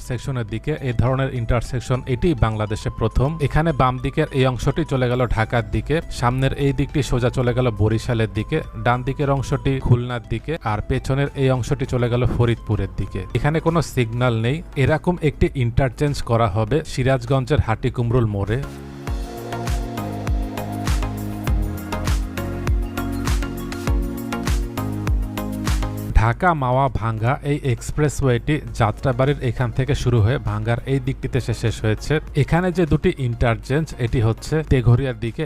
ইন্টারসেকশনের দিকে। এই ধরনের ইন্টারসেকশন এটি বাংলাদেশে প্রথম। এখানে বাম দিকের এই অংশটি চলে গেল ঢাকার দিকে, সামনের এই দিকটি সোজা চলে গেল বরিশালের দিকে, ডান দিকের অংশটি খুলনার দিকে, আর পেছনের এই অংশটি চলে গেল ফরিদপুরের দিকে। এখানে কোনো সিগন্যাল নেই। এরকম একটি ইন্টারচেঞ্জ করা হবে সিরাজগঞ্জের হাটিকুমরুল মোড়ে। ঢাকা মাওয়া ভাঙ্গা এই এক্সপ্রেসওয়েটি যাত্রাবাড়ির এখান থেকে শুরু হয়ে ভাঙ্গার এই দিকটিতে শেষ হয়েছে। এখানে যে দুটি ইন্টারচেঞ্জ, এটি হচ্ছে তেঘরিয়ার দিকে।